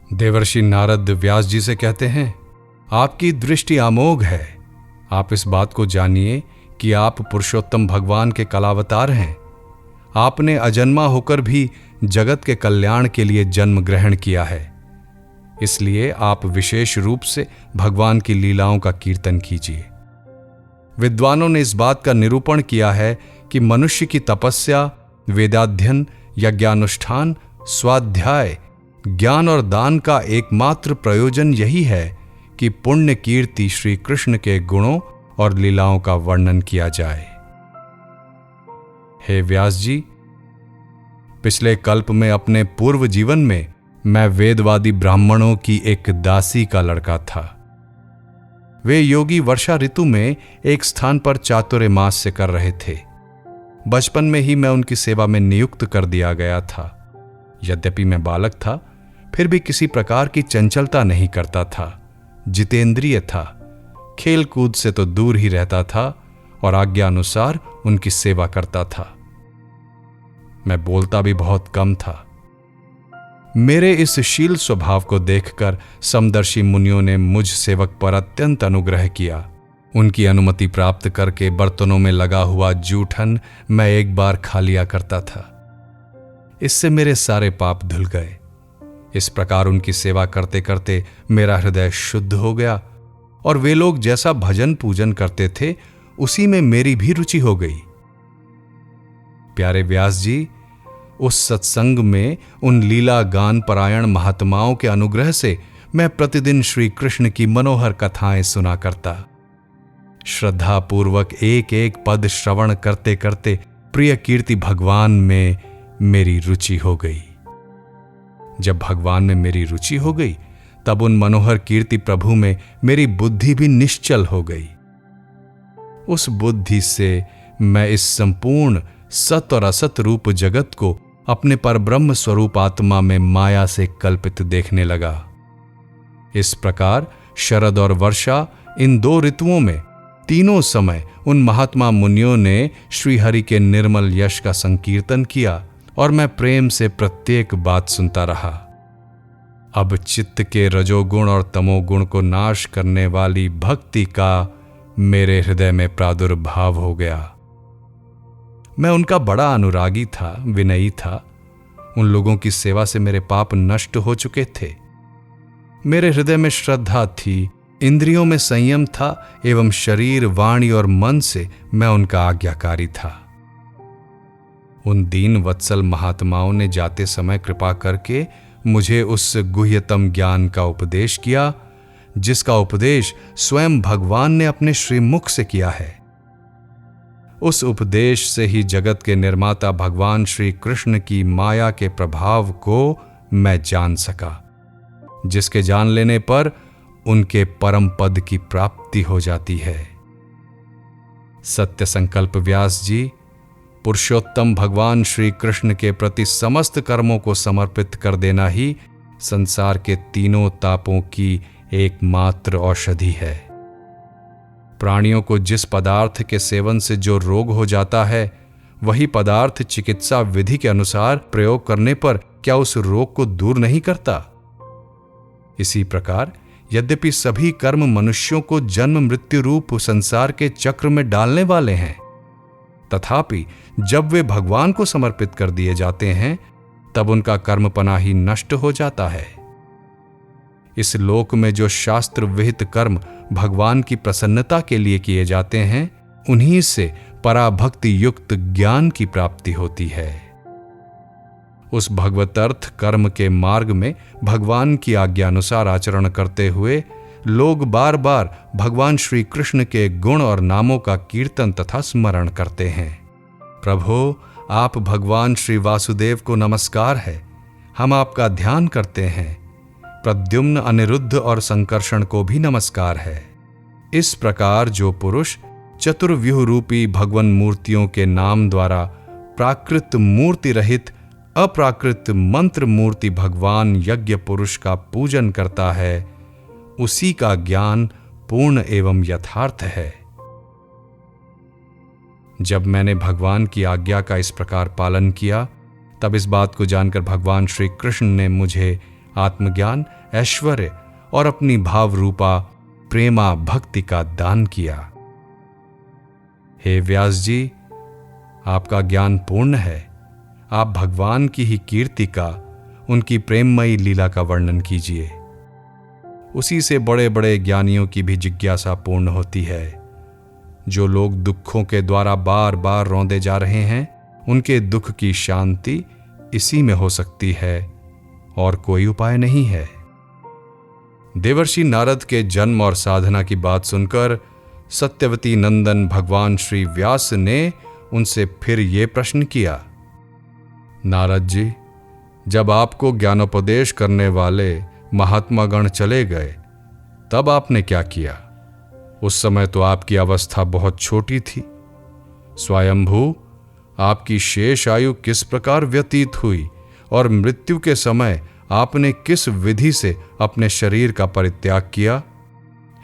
देवर्षि नारद व्यास जी से कहते हैं, आपकी दृष्टि अमोघ है। आप इस बात को जानिए कि आप पुरुषोत्तम भगवान के कलावतार हैं। आपने अजन्मा होकर भी जगत के कल्याण के लिए जन्म ग्रहण किया है, इसलिए आप विशेष रूप से भगवान की लीलाओं का कीर्तन कीजिए। विद्वानों ने इस बात का निरूपण किया है कि मनुष्य की तपस्या, वेदाध्ययन, यज्ञानुष्ठान, स्वाध्याय, ज्ञान और दान का एकमात्र प्रयोजन यही है कि पुण्य कीर्ति श्री कृष्ण के गुणों और लीलाओं का वर्णन किया जाए। हे व्यास जी, पिछले कल्प में अपने पूर्व जीवन में मैं वेदवादी ब्राह्मणों की एक दासी का लड़का था। वे योगी वर्षा ऋतु में एक स्थान पर चातुर्मास्य कर रहे थे। बचपन में ही मैं उनकी सेवा में नियुक्त कर दिया गया था। यद्यपि मैं बालक था, फिर भी किसी प्रकार की चंचलता नहीं करता था, जितेंद्रिय था, खेल कूद से तो दूर ही रहता था और आज्ञा अनुसार उनकी सेवा करता था। मैं बोलता भी बहुत कम था। मेरे इस शील स्वभाव को देखकर समदर्शी मुनियों ने मुझ सेवक पर अत्यंत अनुग्रह किया। उनकी अनुमति प्राप्त करके बर्तनों में लगा हुआ जूठन मैं एक बार खा लिया करता था। इससे मेरे सारे पाप धुल गए। इस प्रकार उनकी सेवा करते करते मेरा हृदय शुद्ध हो गया और वे लोग जैसा भजन पूजन करते थे उसी में मेरी भी रुचि हो गई। प्यारे व्यास जी, उस सत्संग में उन लीला गान परायण महात्माओं के अनुग्रह से मैं प्रतिदिन श्री कृष्ण की मनोहर कथाएं सुना करता। श्रद्धा पूर्वक एक एक पद श्रवण करते करते प्रिय कीर्ति भगवान में मेरी रुचि हो गई। जब भगवान में मेरी रुचि हो गई, तब उन मनोहर कीर्ति प्रभु में मेरी बुद्धि भी निश्चल हो गई। उस बुद्धि से मैं इस संपूर्ण सत और असत रूप जगत को अपने परब्रह्म स्वरूप आत्मा में माया से कल्पित देखने लगा। इस प्रकार शरद और वर्षा, इन दो ऋतुओं में तीनों समय उन महात्मा मुनियों ने श्रीहरि के निर्मल यश का संकीर्तन किया और मैं प्रेम से प्रत्येक बात सुनता रहा। अब चित्त के रजोगुण और तमोगुण को नाश करने वाली भक्ति का मेरे हृदय में प्रादुर्भाव हो गया। मैं उनका बड़ा अनुरागी था, विनयी था। उन लोगों की सेवा से मेरे पाप नष्ट हो चुके थे। मेरे हृदय में श्रद्धा थी, इंद्रियों में संयम था एवं शरीर, वाणी और मन से मैं उनका आज्ञाकारी था। उन दीन वत्सल महात्माओं ने जाते समय कृपा करके मुझे उस गुह्यतम ज्ञान का उपदेश किया, जिसका उपदेश स्वयं भगवान ने अपने श्रीमुख से किया है। उस उपदेश से ही जगत के निर्माता भगवान श्री कृष्ण की माया के प्रभाव को मैं जान सका, जिसके जान लेने पर उनके परम पद की प्राप्ति हो जाती है। सत्य संकल्प व्यास जी, पुरुषोत्तम भगवान श्री कृष्ण के प्रति समस्त कर्मों को समर्पित कर देना ही संसार के तीनों तापों की एकमात्र औषधि है। प्राणियों को जिस पदार्थ के सेवन से जो रोग हो जाता है, वही पदार्थ चिकित्सा विधि के अनुसार प्रयोग करने पर क्या उस रोग को दूर नहीं करता? इसी प्रकार यद्यपि सभी कर्म मनुष्यों को जन्म मृत्यु रूप संसार के चक्र में डालने वाले हैं, तथापि जब वे भगवान को समर्पित कर दिए जाते हैं, तब उनका कर्मपना ही नष्ट हो जाता है। इस लोक में जो शास्त्र विहित कर्म भगवान की प्रसन्नता के लिए किए जाते हैं, उन्हीं से पराभक्ति युक्त ज्ञान की प्राप्ति होती है। उस भगवतर्थ कर्म के मार्ग में भगवान की आज्ञा अनुसार आचरण करते हुए लोग बार बार भगवान श्री कृष्ण के गुण और नामों का कीर्तन तथा स्मरण करते हैं। प्रभो, आप भगवान श्री वासुदेव को नमस्कार है, हम आपका ध्यान करते हैं। प्रद्युम्न, अनिरुद्ध और संकर्षण को भी नमस्कार है। इस प्रकार जो पुरुष चतुर्व्यूह रूपी भगवन मूर्तियों के नाम द्वारा प्राकृत मूर्ति रहित अप्राकृत मंत्र मूर्ति भगवान यज्ञ पुरुष का पूजन करता है, उसी का ज्ञान पूर्ण एवं यथार्थ है। जब मैंने भगवान की आज्ञा का इस प्रकार पालन किया, तब इस बात को जानकर भगवान श्री कृष्ण ने मुझे आत्मज्ञान, ऐश्वर्य और अपनी भाव रूपा प्रेमा भक्ति का दान किया। हे व्यास जी, आपका ज्ञान पूर्ण है। आप भगवान की ही कीर्ति का, उनकी प्रेममयी लीला का वर्णन कीजिए। उसी से बड़े बड़े ज्ञानियों की भी जिज्ञासा पूर्ण होती है। जो लोग दुखों के द्वारा बार बार रौंदे जा रहे हैं, उनके दुख की शांति इसी में हो सकती है, और कोई उपाय नहीं है। देवर्षि नारद के जन्म और साधना की बात सुनकर सत्यवती नंदन भगवान श्री व्यास ने उनसे फिर ये प्रश्न किया, नारद जी, जब आपको ज्ञानोपदेश करने वाले महात्मा गण चले गए, तब आपने क्या किया? उस समय तो आपकी अवस्था बहुत छोटी थी। स्वयंभू, आपकी शेष आयु किस प्रकार व्यतीत हुई और मृत्यु के समय आपने किस विधि से अपने शरीर का परित्याग किया?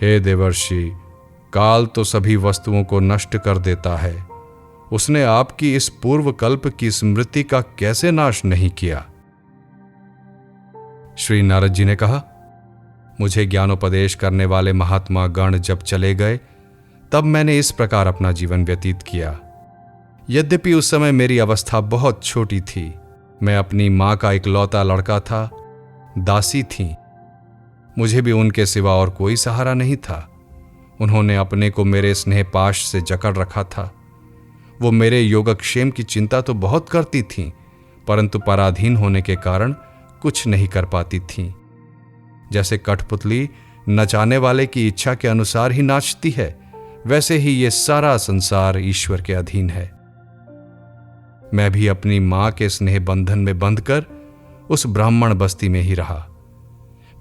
हे देवर्षि, काल तो सभी वस्तुओं को नष्ट कर देता है। उसने आपकी इस पूर्व कल्प की स्मृति का कैसे नाश नहीं किया? श्री नारद जी ने कहा, मुझे ज्ञानोपदेश करने वाले महात्मा गण जब चले गए, तब मैंने इस प्रकार अपना जीवन व्यतीत किया। यद्यपि उस समय मेरी अवस्था बहुत छोटी थी। मैं अपनी मां का इकलौता लड़का था, दासी थी। मुझे भी उनके सिवा और कोई सहारा नहीं था। उन्होंने अपने को मेरे स्नेह पाश से जकड़ रखा था। वो मेरे योगक्षेम की चिंता तो बहुत करती थीं, परंतु पराधीन होने के कारण कुछ नहीं कर पाती थीं। जैसे कठपुतली नचाने वाले की इच्छा के अनुसार ही नाचती है, वैसे ही ये सारा संसार ईश्वर के अधीन है। मैं भी अपनी मां के स्नेह बंधन में बंधकर उस ब्राह्मण बस्ती में ही रहा।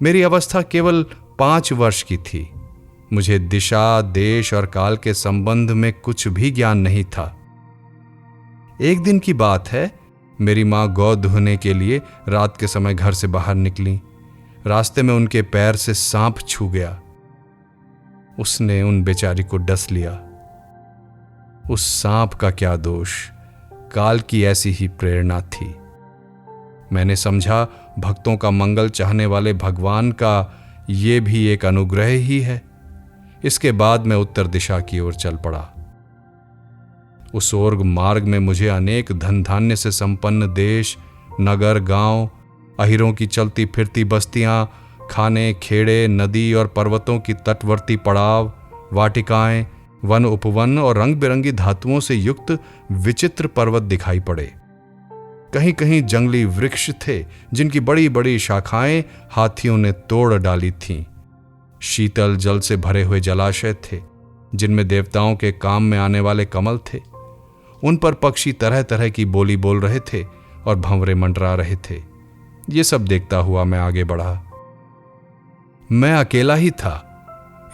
मेरी अवस्था केवल 5 वर्ष की थी। मुझे दिशा, देश और काल के संबंध में कुछ भी ज्ञान नहीं था। एक दिन की बात है, मेरी मां गौ दुहने के लिए रात के समय घर से बाहर निकली। रास्ते में उनके पैर से सांप छू गया। उसने उन बेचारी को डस लिया। उस सांप का क्या दोष, काल की ऐसी ही प्रेरणा थी। मैंने समझा, भक्तों का मंगल चाहने वाले भगवान का ये भी एक अनुग्रह ही है। इसके बाद मैं उत्तर दिशा की ओर चल पड़ा। उस ओर मार्ग में मुझे अनेक धन धान्य से संपन्न देश, नगर, गांव, अहिरों की चलती फिरती बस्तियां, खाने, खेड़े, नदी और पर्वतों की तटवर्ती पड़ाव, वाटिकाएं, वन उपवन और रंग बिरंगी धातुओं से युक्त विचित्र पर्वत दिखाई पड़े। कहीं कहीं जंगली वृक्ष थे, जिनकी बड़ी बड़ी शाखाएं हाथियों ने तोड़ डाली थीं। शीतल जल से भरे हुए जलाशय थे, जिनमें देवताओं के काम में आने वाले कमल थे। उन पर पक्षी तरह तरह की बोली बोल रहे थे और भंवरे मंडरा रहे थे। ये सब देखता हुआ मैं आगे बढ़ा। मैं अकेला ही था।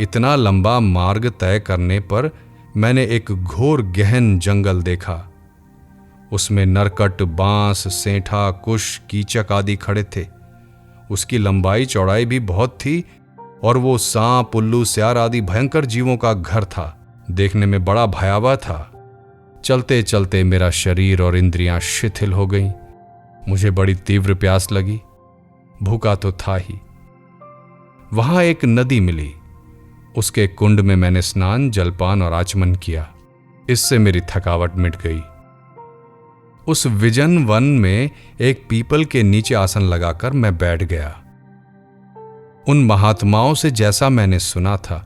इतना लंबा मार्ग तय करने पर मैंने एक घोर गहन जंगल देखा। उसमें नरकट, बांस, सेंठा, कुश, कीचक आदि खड़े थे। उसकी लंबाई चौड़ाई भी बहुत थी और वो सांप, उल्लू, स्यार आदि भयंकर जीवों का घर था। देखने में बड़ा भयावह था। चलते चलते मेरा शरीर और इंद्रियां शिथिल हो गईं। मुझे बड़ी तीव्र प्यास लगी। भूखा तो था ही। वहां एक नदी मिली। उसके कुंड में मैंने स्नान, जलपान और आचमन किया। इससे मेरी थकावट मिट गई। उस विजन वन में एक पीपल के नीचे आसन लगाकर मैं बैठ गया। उन महात्माओं से जैसा मैंने सुना था,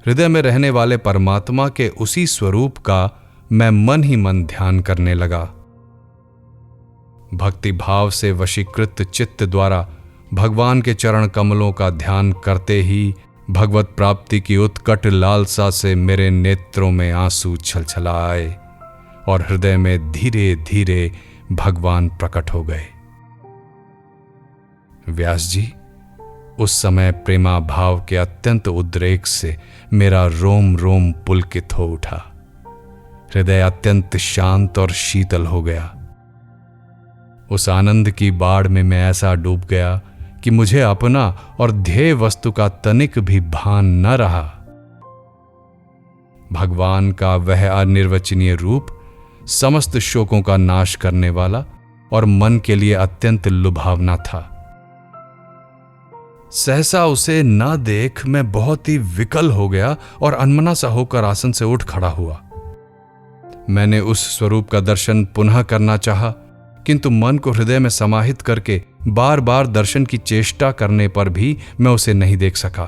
हृदय में रहने वाले परमात्मा के उसी स्वरूप का मैं मन ही मन ध्यान करने लगा। भक्ति भाव से वशीकृत चित्त द्वारा भगवान के चरण कमलों का ध्यान करते ही भगवत प्राप्ति की उत्कट लालसा से मेरे नेत्रों में आंसू छलछला आए और हृदय में धीरे धीरे भगवान प्रकट हो गए। व्यास जी, उस समय प्रेमा भाव के अत्यंत उद्रेक से मेरा रोम रोम पुलकित हो उठा। हृदय अत्यंत शांत और शीतल हो गया। उस आनंद की बाढ़ में मैं ऐसा डूब गया कि मुझे अपना और ध्येय वस्तु का तनिक भी भान न रहा। भगवान का वह अनिर्वचनीय रूप समस्त शोकों का नाश करने वाला और मन के लिए अत्यंत लुभावना था। सहसा उसे न देख मैं बहुत ही विकल हो गया और अनमना सा होकर आसन से उठ खड़ा हुआ। मैंने उस स्वरूप का दर्शन पुनः करना चाहा, किंतु मन को हृदय में समाहित करके बार बार दर्शन की चेष्टा करने पर भी मैं उसे नहीं देख सका।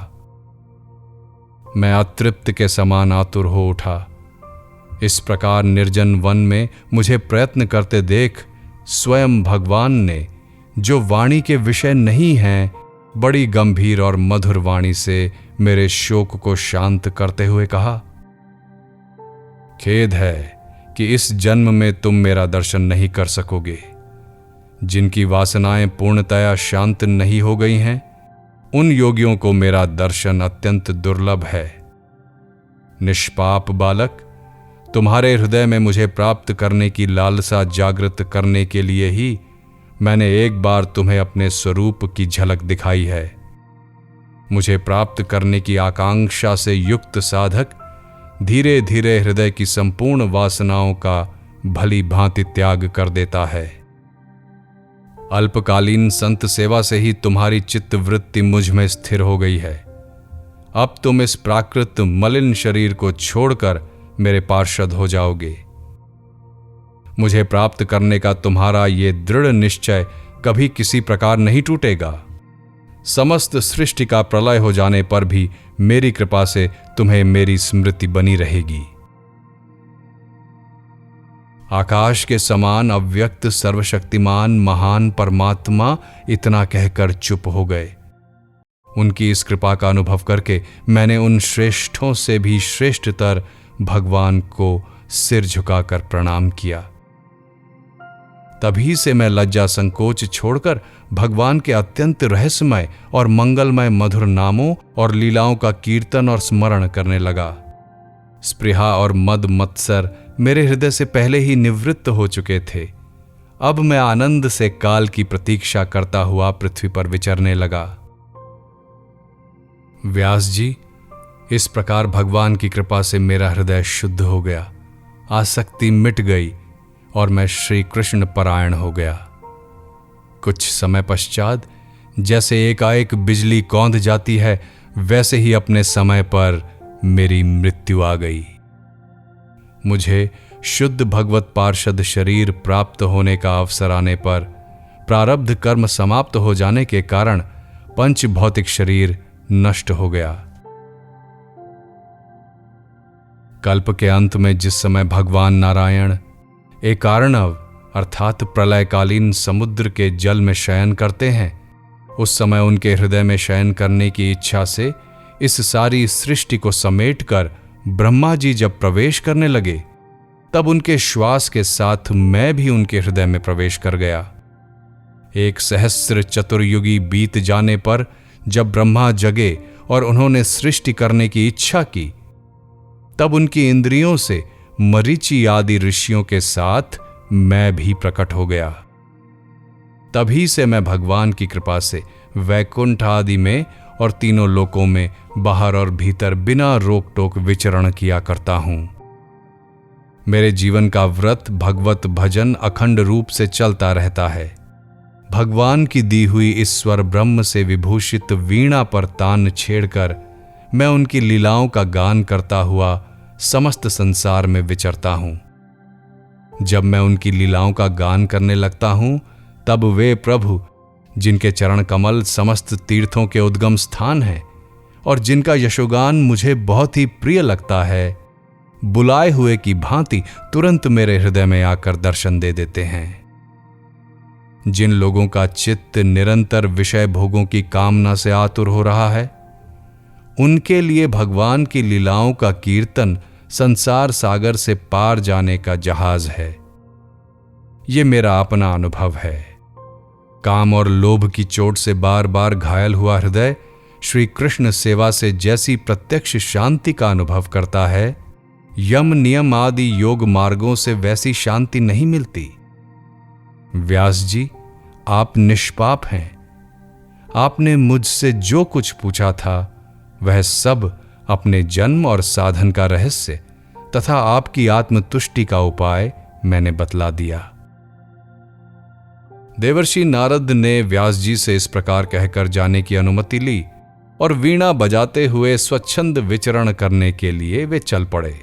मैं अतृप्त के समान आतुर हो उठा। इस प्रकार निर्जन वन में मुझे प्रयत्न करते देख स्वयं भगवान ने, जो वाणी के विषय नहीं हैं, बड़ी गंभीर और मधुर वाणी से मेरे शोक को शांत करते हुए कहा, खेद है कि इस जन्म में तुम मेरा दर्शन नहीं कर सकोगे। जिनकी वासनाएं पूर्णतया शांत नहीं हो गई हैं, उन योगियों को मेरा दर्शन अत्यंत दुर्लभ है। निष्पाप बालक, तुम्हारे हृदय में मुझे प्राप्त करने की लालसा जागृत करने के लिए ही मैंने एक बार तुम्हें अपने स्वरूप की झलक दिखाई है। मुझे प्राप्त करने की आकांक्षा से युक्त साधक धीरे धीरे हृदय की संपूर्ण वासनाओं का भली भांति त्याग कर देता है। अल्पकालीन संत सेवा से ही तुम्हारी चित्त वृत्ति मुझ में स्थिर हो गई है। अब तुम इस प्राकृत मलिन शरीर को छोड़कर मेरे पार्षद हो जाओगे। मुझे प्राप्त करने का तुम्हारा ये दृढ़ निश्चय कभी किसी प्रकार नहीं टूटेगा। समस्त सृष्टि का प्रलय हो जाने पर भी मेरी कृपा से तुम्हें मेरी स्मृति बनी रहेगी। आकाश के समान अव्यक्त सर्वशक्तिमान महान परमात्मा इतना कहकर चुप हो गए। उनकी इस कृपा का अनुभव करके मैंने उन श्रेष्ठों से भी श्रेष्ठतर भगवान को सिर झुकाकर प्रणाम किया। तभी से मैं लज्जा संकोच छोड़कर भगवान के अत्यंत रहस्यमय और मंगलमय मधुर नामों और लीलाओं का कीर्तन और स्मरण करने लगा। स्पृहा और मद मत्सर मेरे हृदय से पहले ही निवृत्त हो चुके थे। अब मैं आनंद से काल की प्रतीक्षा करता हुआ पृथ्वी पर विचरने लगा। व्यास जी, इस प्रकार भगवान की कृपा से मेरा हृदय शुद्ध हो गया, आसक्ति मिट गई और मैं श्री कृष्ण परायण हो गया। कुछ समय पश्चात जैसे एकाएक बिजली कौंध जाती है, वैसे ही अपने समय पर मेरी मृत्यु आ गई। मुझे शुद्ध भगवत पार्षद शरीर प्राप्त होने का अवसर आने पर प्रारब्ध कर्म समाप्त हो जाने के कारण पंच भौतिक शरीर नष्ट हो गया। कल्प के अंत में जिस समय भगवान नारायण एकार्णव अर्थात प्रलयकालीन समुद्र के जल में शयन करते हैं, उस समय उनके हृदय में शयन करने की इच्छा से इस सारी सृष्टि को समेटकर ब्रह्मा जी जब प्रवेश करने लगे, तब उनके श्वास के साथ मैं भी उनके हृदय में प्रवेश कर गया। 1 सहस्र चतुर्युगी बीत जाने पर जब ब्रह्मा जगे और उन्होंने सृष्टि करने की इच्छा की, तब उनकी इंद्रियों से मरीचि आदि ऋषियों के साथ मैं भी प्रकट हो गया। तभी से मैं भगवान की कृपा से वैकुंठ आदि में और तीनों लोकों में बाहर और भीतर बिना रोक टोक विचरण किया करता हूं। मेरे जीवन का व्रत भगवत भजन अखंड रूप से चलता रहता है। भगवान की दी हुई ईश्वर ब्रह्म से विभूषित वीणा पर तान छेड़कर मैं उनकी लीलाओं का गान करता हुआ समस्त संसार में विचरता हूं। जब मैं उनकी लीलाओं का गान करने लगता हूं, तब वे प्रभु, जिनके चरण कमल समस्त तीर्थों के उद्गम स्थान हैं और जिनका यशोगान मुझे बहुत ही प्रिय लगता है, बुलाए हुए की भांति तुरंत मेरे हृदय में आकर दर्शन दे देते हैं। जिन लोगों का चित्त निरंतर विषय भोगों की कामना से आतुर हो रहा है, उनके लिए भगवान की लीलाओं का कीर्तन संसार सागर से पार जाने का जहाज है। ये मेरा अपना अनुभव है। काम और लोभ की चोट से बार बार घायल हुआ हृदय श्री कृष्ण सेवा से जैसी प्रत्यक्ष शांति का अनुभव करता है, यम नियम आदि योग मार्गों से वैसी शांति नहीं मिलती। व्यास जी, आप निष्पाप हैं। आपने मुझसे जो कुछ पूछा था वह सब अपने जन्म और साधन का रहस्य तथा आपकी आत्मतुष्टि का उपाय मैंने बतला दिया। देवर्षि नारद ने व्यास जी से इस प्रकार कहकर जाने की अनुमति ली और वीणा बजाते हुए स्वच्छंद विचरण करने के लिए वे चल पड़े।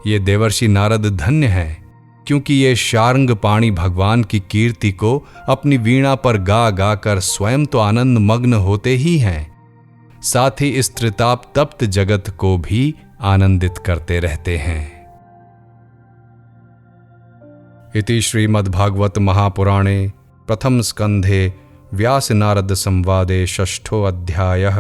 ये देवर्षि नारद धन्य हैं, क्योंकि ये शार्ंग पाणी भगवान की कीर्ति को अपनी वीणा पर गा गा कर स्वयं तो आनंद मग्न होते ही हैं, साथ ही इस त्रिताप तप्त जगत को भी आनंदित करते रहते हैं। इति श्रीमद्भागवत महापुराणे प्रथम स्कंधे व्यास नारद संवादे षष्ठो अध्यायः।